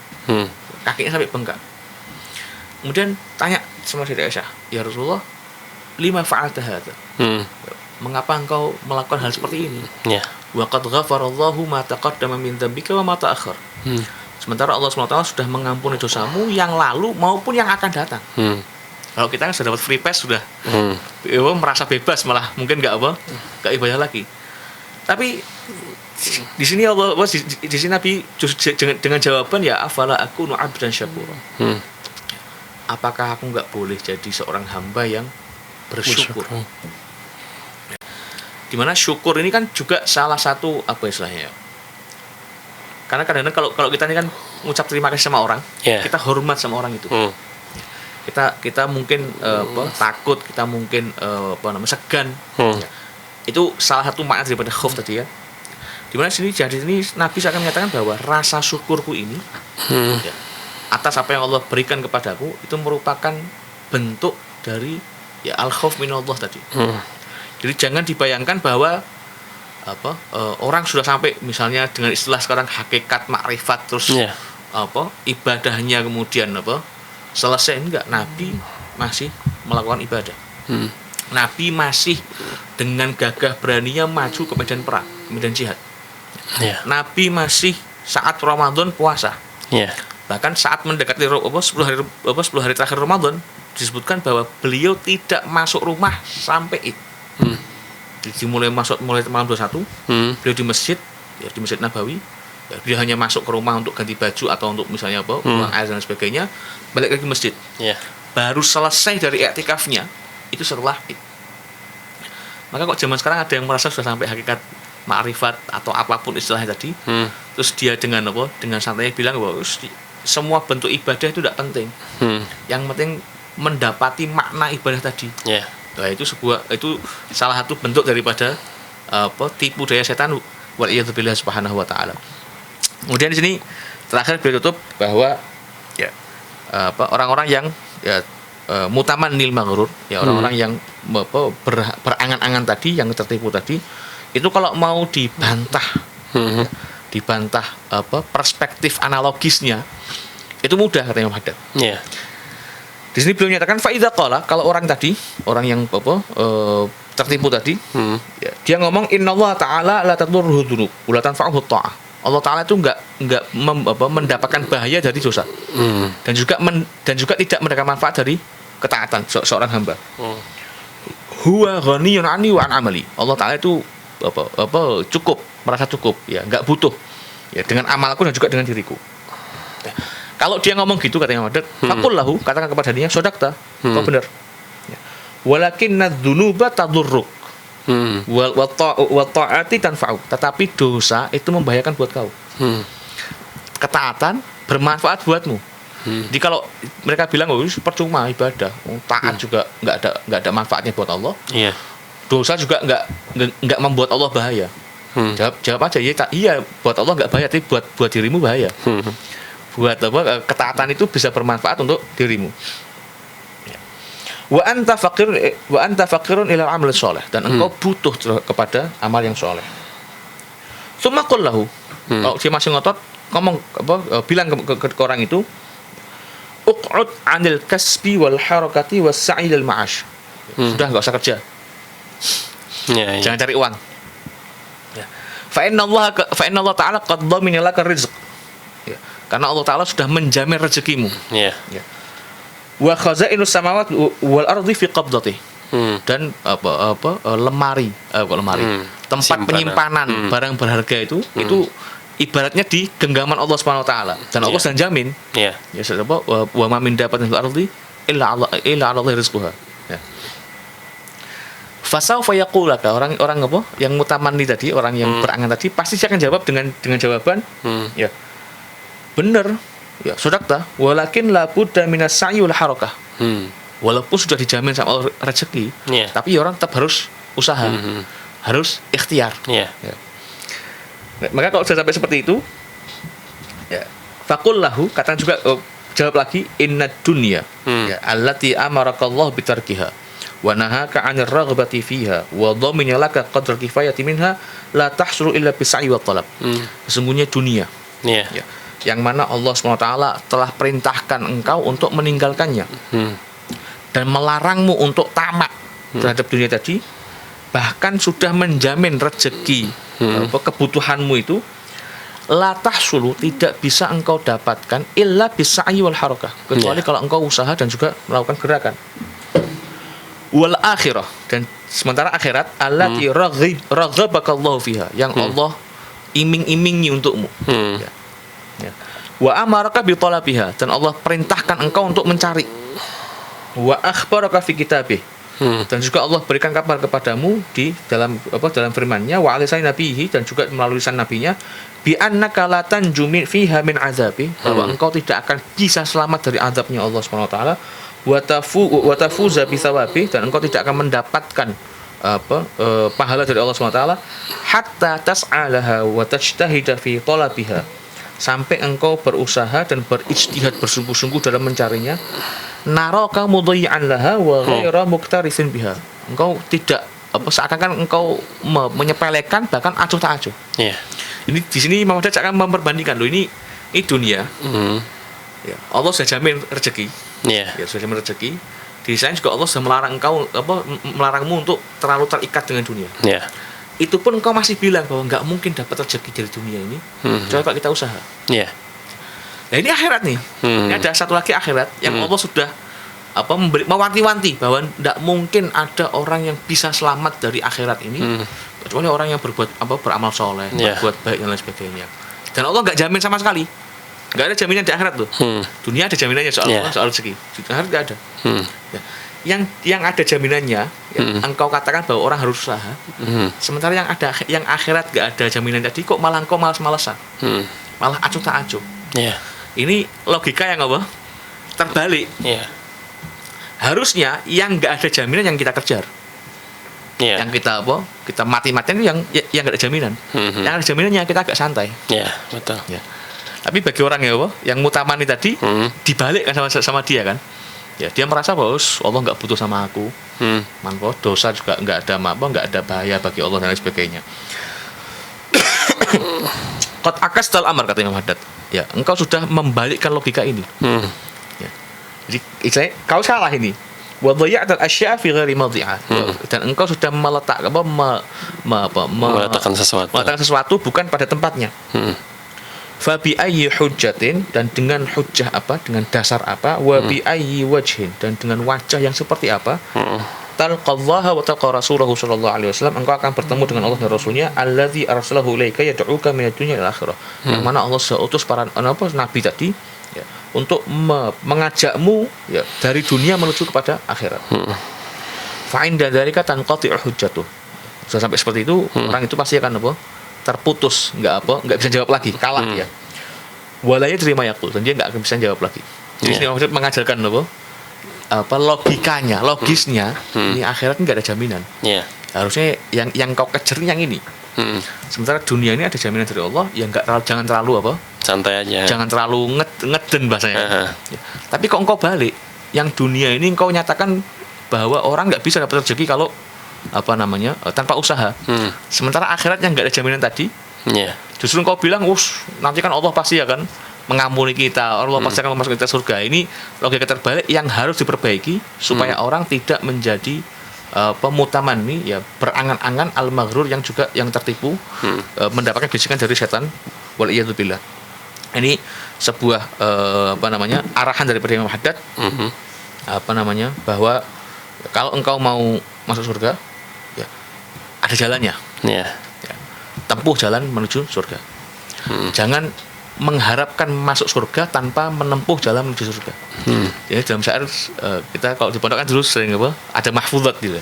kakinya sampai bengkak. Kemudian tanya sama Sayyidah Aisyah, ya Rasulullah, lima fa'alta hadza, mengapa engkau melakukan hal seperti ini? Wa qad ghafarallahu ma taqaddama min dzambika wa ma ta'akhkhar. Sementara Allah SWT sudah mengampuni dosamu yang lalu maupun yang akan datang. Kalau kita kan sudah dapat free pass, sudah merasa bebas, malah mungkin nggak ibadah lagi. Tapi di sini Allah, di sini Nabi dengan jawaban, ya afala akunu abdan syakura. Apakah aku nggak boleh jadi seorang hamba yang bersyukur? Dimana syukur ini kan juga salah satu istilahnya. Karena kadang-kadang kalau kita ini kan mengucap terima kasih sama orang, kita hormat sama orang itu. Kita mungkin takut, kita mungkin segan. Ya. Itu salah satu makna daripada khauf tadi, ya. Dimana sini Nabi akan menyatakan bahwa rasa syukurku ini, ya, atas apa yang Allah berikan kepadaku, itu merupakan bentuk dari, ya, al-khauf minallah tadi. Jadi jangan dibayangkan bahwa orang sudah sampai misalnya dengan istilah sekarang hakikat makrifat, terus ibadahnya kemudian selesai. Enggak. Nabi masih melakukan ibadah. Nabi masih dengan gagah beraninya maju ke medan perang, medan jihad. Nabi masih saat Ramadan puasa. Bahkan saat mendekati 10 hari terakhir Ramadan disebutkan bahwa beliau tidak masuk rumah sampai Id. Jadi mulai malam 21, beliau di masjid, ya, di Masjid Nabawi, Dia hanya masuk ke rumah untuk ganti baju atau untuk misalnya buang air dan sebagainya, balik lagi ke masjid. Ya. Baru selesai dari i'tikafnya itu setelah Id. Maka kok zaman sekarang ada yang merasa sudah sampai hakikat ma'rifat atau apapun istilahnya tadi, terus dia dengan santainya bilang bahwa semua bentuk ibadah itu tidak penting. Yang penting mendapati makna ibadah tadi. Ya. Nah, itu salah satu bentuk daripada tipu daya setan, waliyadzubillah subhanahu wa ta'ala. Kemudian di sini terakhir beliau tutup bahwa ya orang-orang yang mutamannil maghrur, ya orang-orang yang berangan-angan tadi, yang tertipu tadi, itu kalau mau dibantah perspektif analogisnya itu mudah, katanya Imam Haddad. Ya. Di sini beliau menyatakan fa idza qala, kalau orang yang tertipu tadi, ya, dia ngomong innallaha ta'ala la tadurruhu dzunub wa la tanfa'uhu ta'ah. Allah Ta'ala itu enggak mendapatkan bahaya dari dosa, dan juga tidak mendapatkan manfaat dari ketaatan seorang hamba. Huwa ghaniyun 'anni wa 'an 'amali. Allah Ta'ala itu cukup, merasa cukup, ya, enggak butuh, ya, dengan amalku dan juga dengan diriku. Ya. Kalau dia ngomong gitu, katanya Muhammad, faqul lahu, katakan kepada dia, sodakta, kau benar. Ya. Walakinna dzunuba tadurruk. Wa ta'ati tanfa'u, tetapi dosa itu membahayakan buat kau. Ketaatan bermanfaat buatmu. Jadi kalau mereka bilang percuma ibadah, taat juga nggak ada manfaatnya buat Allah. Iya. Dosa juga nggak membuat Allah bahaya. Jawab aja, iya buat Allah nggak bahaya, tapi buat dirimu bahaya. Buat ketaatan itu bisa bermanfaat untuk dirimu. Wa anta faqirun ila amal sholeh, dan engkau butuh kepada amal yang soleh. Summa qul lahu, kalau dia masih ngotot, ngomong bilang ke orang itu, uq'ud 'anil kasbi wal harakati was sa'i lil ma'ash. Sudah, enggak usah kerja. Ya. Jangan cari uang. Ya. Fa inna Allah ta'ala qad dhamina laka rizq. Ya. Karena Allah Ta'ala sudah menjamin rezekimu. Ya. Ya. Wa khazainus samawati wal ardi fi qabdati, dan lemari tempat Simpanan. penyimpanan barang berharga itu ibaratnya di genggaman Allah Subhanahu wa taala, dan Allah sedang jamin, Ya. ya wa ma min dabatin fil ardi illa 'ala Allah rizquha. Ya. Fasaufa yaqulaka, orang yang mutamanni tadi, orang yang berangan tadi, pasti dia akan jawab dengan jawaban, ya, benar. Ya, sodakta, walakin la budda minas sa'i wal harakah. Walaupun sudah dijamin sama Allah rezeki, tapi orang tetap harus usaha, harus ikhtiar. Ya. Ya. Maka kalau sudah sampai seperti itu, ya, faqul lahu, katakan juga, jawab lagi, innad dunya, ya, allati amarakallahu bitarkiha wa nahaka 'anir raghbati fiha wa dhamina laka qadra kifayati minha la tahsulu illa bisa'i wa talab. Sesungguhnya dunia, Ya. ya, yang mana Allah SWT telah perintahkan engkau untuk meninggalkannya, dan melarangmu untuk tamak terhadap dunia tadi, bahkan sudah menjamin rezeki, kebutuhanmu itu la tahsulu, tidak bisa engkau dapatkan illa bisa'i wal harakah, kecuali kalau engkau usaha dan juga melakukan gerakan. Wal akhirah, dan sementara akhirat, allati raghabakallahu fiha, yang Allah iming-imingi untukmu. Ya. Ya. Wa amaraka bi talabiha, dan Allah perintahkan engkau untuk mencari. Wa akhbaraka fi kitabih, dan juga Allah berikan kabar kepadamu di dalam firman-Nya, wa alisani nabihi, dan juga melalui lisan nabinya, bi annaka la tanju fiha min azabi, bahwa engkau tidak akan bisa selamat dari azabnya Allah Subhanahu wa taala, wa tafuza bi thawabi, dan engkau tidak akan mendapatkan pahala dari Allah Subhanahu wa taala, hatta tas'alaha wa tajtahida fi talabiha, sampai engkau berusaha dan berijtihad bersungguh-sungguh dalam mencarinya. Naraka mudhi'an laha wa ghaira muqtarisin biha, engkau tidak seakan-akan engkau menyepelekan, bahkan acuh tak acuh. Ya. Ini di sini Imam Haddad akan memperbandingkan, ini dunia. Ya, Allah sudah jamin rezeki. Ya. Ya, sudah jamin rezeki. Di sana juga Allah sudah melarangmu untuk terlalu terikat dengan dunia. Ya. Itu pun engkau masih bilang bahwa nggak mungkin dapat rezeki dari dunia ini, coba kita usaha. Ya. Nah, ini akhirat nih. Ini ada satu lagi akhirat yang Allah sudah mewanti-wanti bahwa tidak mungkin ada orang yang bisa selamat dari akhirat ini kecuali orang yang beramal soleh, berbuat baik dan lain sebagainya. Dan Allah nggak jamin sama sekali. Nggak ada jaminan di akhirat tuh. Dunia ada jaminannya soal Yeah. Allah, soal rezeki. Di akhirat nggak ada. Ya. Yang ada jaminannya, ya, engkau katakan bahwa orang harus usaha. Sementara yang akhirat nggak ada jaminan tadi, kok malah engkau malas-malesan, malah acuh tak acuh. Yeah. Ini logika yang apa? Terbalik. Yeah. Harusnya yang nggak ada jaminan yang kita kejar. Yeah. Yang kita apa? Kita mati-matian itu yang nggak ada jaminan. Yang ada jaminannya kita agak santai. Yeah, betul. Ya. Tapi bagi orang ya apa? Yang mutamani tadi dibalik kan sama dia kan. Ya, dia merasa bahwa Allah nggak butuh sama aku. Manfaat dosa juga nggak ada bahaya bagi Allah dan lain sebagainya. Qad akastal amr, kata Imam Haddad. Ya, engkau sudah membalikkan logika ini. Ya. Jadi istilahnya kau salah ini. Wa dhayya'tal asya' fi ghairi mawdi'ah. Dan engkau sudah meletakkan Meletakkan sesuatu. Bukan pada tempatnya. Fa bi ayyi hujjatin, dan dengan hujjah apa, dengan dasar apa, wa bi ayyi wajhin, dan dengan wajah yang seperti apa, talqallaha wa talqa rasulahu sallallahu alaihi wasallam, engkau akan bertemu dengan Allah dan Rasulnya, alladzi arsalahu ilaika yad'uka minad dunya ila akhirah. Yang mana Allah utus para nabi tadi, ya, untuk mengajakmu, ya, dari dunia menuju kepada akhirat. Fa inda dzalika tanqati'u hujjatuh. Sudah sampai seperti itu, orang itu pasti akan apa? Terputus, nggak bisa jawab lagi, kalah dia. Walaya terima yakul, dan dia nggak akan bisa jawab lagi. Jadi ini maksud mengajarkan apa logikanya, logisnya, ini akhirat nggak ada jaminan. Harusnya yang kau kejar yang ini. Sementara dunia ini ada jaminan dari Allah, yang jangan terlalu apa? Santai aja. Jangan terlalu ngeden bahasanya. Ya. Tapi kok engkau balik, yang dunia ini engkau nyatakan bahwa orang nggak bisa dapat rezeki kalau tanpa usaha. Sementara akhirat yang nggak ada jaminan tadi, justru kau bilang nanti kan Allah pasti akan mengampuni kita, Allah pasti akan memasukkan kita surga. Ini logika terbalik yang harus diperbaiki supaya orang tidak menjadi pemutaman nih, ya, berangan-angan al-maghrur, yang tertipu, mendapatkan bisikan dari setan, wal iyadzubillah. Ini sebuah arahan daripada Imam Haddad, bahwa kalau engkau mau masuk surga, ya, ada jalannya. Ya, tempuh jalan menuju surga. Jangan mengharapkan masuk surga tanpa menempuh jalan menuju surga. Jadi dalam syair kita kalau di pondok kan dulu sering ada mahfuzat gitu.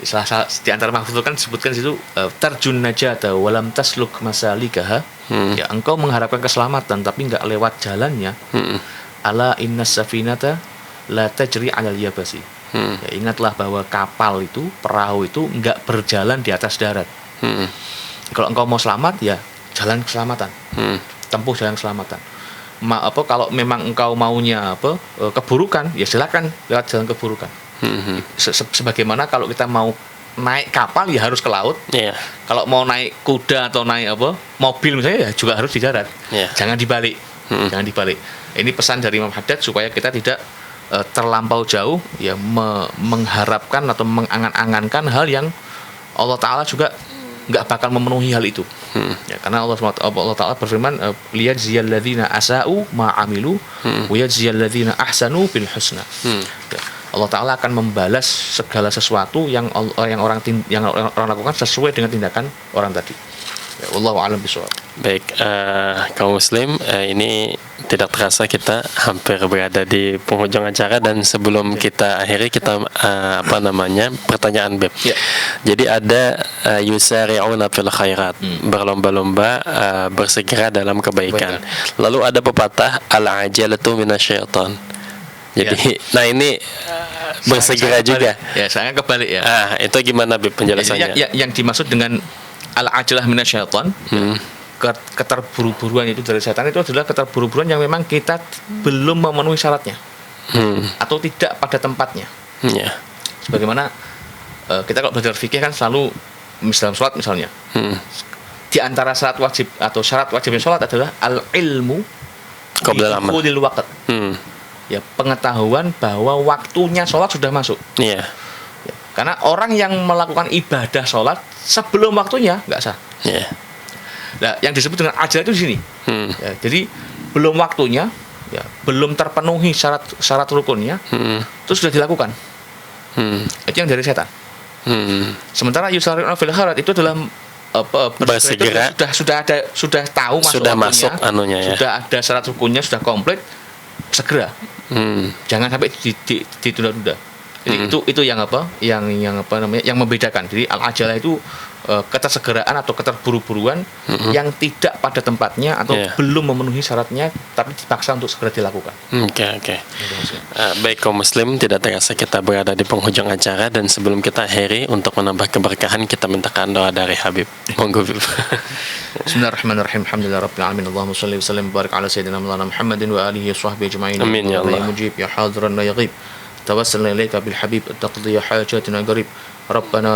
Salah di antara mahfuzat kan disebutkan situ tarjun najata walam tasluk masalikaha. Ya, engkau mengharapkan keselamatan tapi enggak lewat jalannya. Ala innas safinata la tajri 'alal yabasi. Ya, ingatlah bahwa kapal itu, perahu itu enggak berjalan di atas darat. Kalau engkau mau selamat, ya jalan keselamatan. Tempuh jalan keselamatan. Kalau memang engkau maunya keburukan, ya silakan lewat jalan keburukan. Sebagaimana kalau kita mau naik kapal, ya harus ke laut. Kalau mau naik kuda atau naik mobil misalnya, ya juga harus di darat. Jangan dibalik. Jangan dibalik. Ini pesan dari Imam Haddad supaya kita tidak terlampau jauh, ya, mengharapkan atau mengangan-angankan hal yang Allah Ta'ala juga nggak bakal memenuhi hal itu. Ya, karena Allah Ta'ala berfirman, liyajziyal ladzina asa'u ma'amilu wa yajziyal ladzina ahsanu bil husna. Ya, Allah Ta'ala akan membalas segala sesuatu yang orang lakukan sesuai dengan tindakan orang tadi. Ya, wallahu a'lam bishawab. Baik, kaum muslim, ini tidak terasa kita hampir berada di penghujung acara, dan sebelum kita akhiri, kita pertanyaan Beb. Jadi ada yusari'una fil khairat, berlomba-lomba bersegera dalam kebaikan. Lalu ada pepatah al-ajalatu minasyaiton. Jadi nah ini bersegera juga. Ya, saya kebalik ya. Itu gimana Beb penjelasannya? Yang dimaksud dengan al-ajalah minasyaiton, keterburu-buruan itu dari setan, itu adalah keterburu-buruan yang memang kita belum memenuhi syaratnya, atau tidak pada tempatnya. Sebagaimana kita kalau belajar fikih kan selalu dalam sholat misalnya, di antara syarat wajib atau syarat wajibnya sholat adalah al-ilmu bidukhulil waqt. Ya, pengetahuan bahwa waktunya sholat sudah masuk. Ya, karena orang yang melakukan ibadah sholat sebelum waktunya nggak sah. Nah, yang disebut dengan ajal itu di sini. Ya, jadi belum waktunya, ya, belum terpenuhi syarat rukunnya, terus sudah dilakukan. Itu yang dari setan. Sementara yusari'una fil khairat itu adalah Bersegera. Sudah tahu Sudah masuk waktunya, anunya ya. sudah ada syarat rukunnya, sudah komplit, segera. Jangan sampai ditunda-tunda. Jadi itu yang yang membedakan. Jadi al-ajalah itu ketersegeraan atau keterburu-buruan yang tidak pada tempatnya atau belum memenuhi syaratnya, tapi dipaksa untuk segera dilakukan. Oke. Baik kaum muslim, tidak terasa kita berada di penghujung acara, dan sebelum kita akhiri, untuk menambah keberkahan kita mintakan doa dari Habib. Monggo Habib. Bismillahirrahmanirrahim. Alhamdulillahirabbil alamin. Allahumma shalli wa sallim wa barik ala sayyidina Maulana Muhammadin wa alihi wa sahbihi ajma'in. Amin ya Allah. Ya mujib ya hadiran la yaghib. توسلنا إليك بالحبيب تقضي حاجاتنا قريب ربنا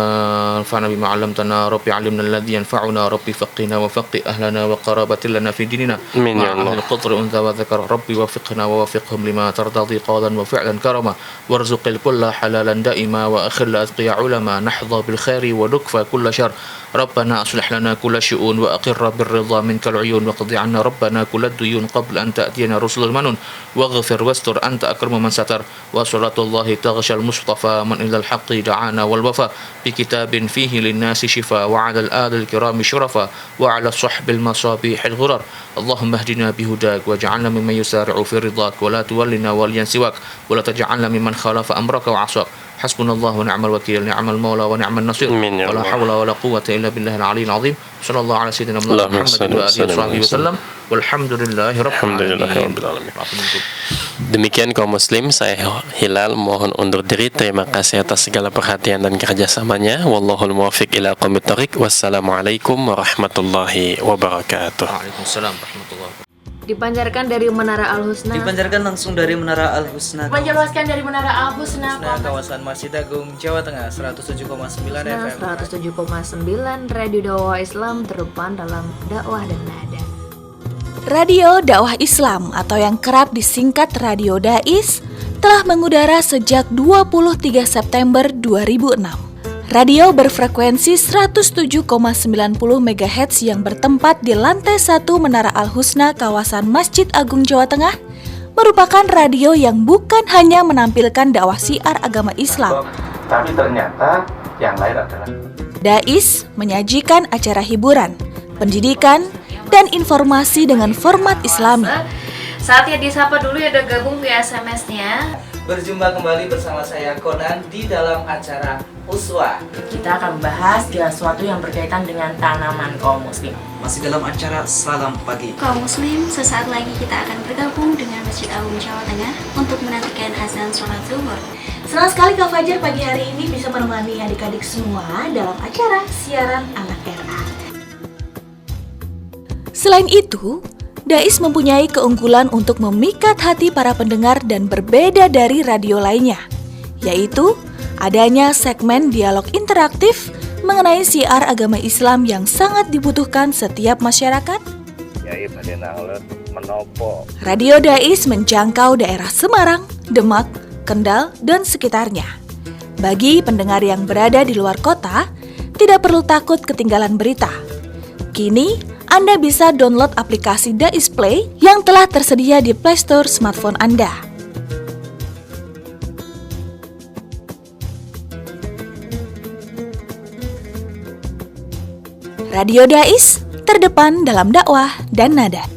انفعنا بما علمتنا ربي علمنا الذي ينفعنا ربي فقنا وفقه أهلنا وقرابة لنا في ديننا مع أهل القدر أنثى وذكر ربي وفقنا ووفقهم لما ترتضي قولا وفعلا كرما وارزق الكل حلالا دائما وأخل أتقيا علما نحظى بالخير ونكفى كل شر ربنا أصلح لنا كل شؤون وأقر بالرضا منك العيون وقضي عنا ربنا كل الديون قبل أن تأتينا رسل المنون واغفر واستر أنت أكرم من ستر وصلاة الله تغشى المصطفى من إلى الحق دعانا والوفا بكتاب فيه للناس شفاء وعلى الآل الكرام شرفا وعلى الصحب المصابيح الغرر اللهم اهدنا بهداك واجعلنا ممن يسارع في رضاك ولا تولنا وليا سواك ولا تجعلنا ممن خالف أمرك وعصاك حسبنا الله ونعم الوكيل نعم المولى ونعم النصير ولا حول ولا قوة إلا بالله العلي العظيم صلى الله على سيدنا محمد وآله وصحبه وسلم والحمد لله رب العالمين. Demikian kaum muslim, saya Hilal mohon undur diri. Terima kasih atas segala perhatian dan kerjasamanya. Wallahul muwaffiq ila aqwamit thoriq. Wassalamualaikum warahmatullahi wabarakatuh. Waalaikumsalam warahmatullahi wabarakatuh. Dipancarkan dari Menara Al-Husna. Dipancarkan langsung dari Menara Al-Husna. Dipancarkan dari Menara Al-Husna. Kawasan Masjid Agung, Jawa Tengah, 107,9 FM. 107,9 Radio Dakwah Islam terdepan dalam dakwah dan nada. Radio Dakwah Islam atau yang kerap disingkat Radio Dais telah mengudara sejak 23 September 2006. Radio berfrekuensi 107,90 MHz yang bertempat di lantai 1 Menara Al-Husna kawasan Masjid Agung Jawa Tengah merupakan radio yang bukan hanya menampilkan dakwah syiar agama Islam, tapi ternyata yang lain adalah Dais menyajikan acara hiburan, pendidikan, dan informasi dengan format Islami. Saatnya disapa dulu ya, udah gabung via SMS-nya. Berjumpa kembali bersama saya Conan di dalam acara Uswah. Kita akan membahas segala sesuatu yang berkaitan dengan tanaman kaum muslim. Masih dalam acara Salam Pagi. Kaum muslim, sesaat lagi kita akan bergabung dengan Masjid Agung Jawa Tengah untuk menantikan azan sholat zuhur. Senang sekali Kak Fajar pagi hari ini bisa menemani adik-adik semua dalam acara siaran anak RA. Selain itu, Dais mempunyai keunggulan untuk memikat hati para pendengar dan berbeda dari radio lainnya, yaitu adanya segmen dialog interaktif mengenai syiar agama Islam yang sangat dibutuhkan setiap masyarakat. Radio Dais menjangkau daerah Semarang, Demak, Kendal, dan sekitarnya. Bagi pendengar yang berada di luar kota, tidak perlu takut ketinggalan berita. Kini, Anda bisa download aplikasi Dais Play yang telah tersedia di Play Store smartphone Anda. Radio Dais, terdepan dalam dakwah dan nada.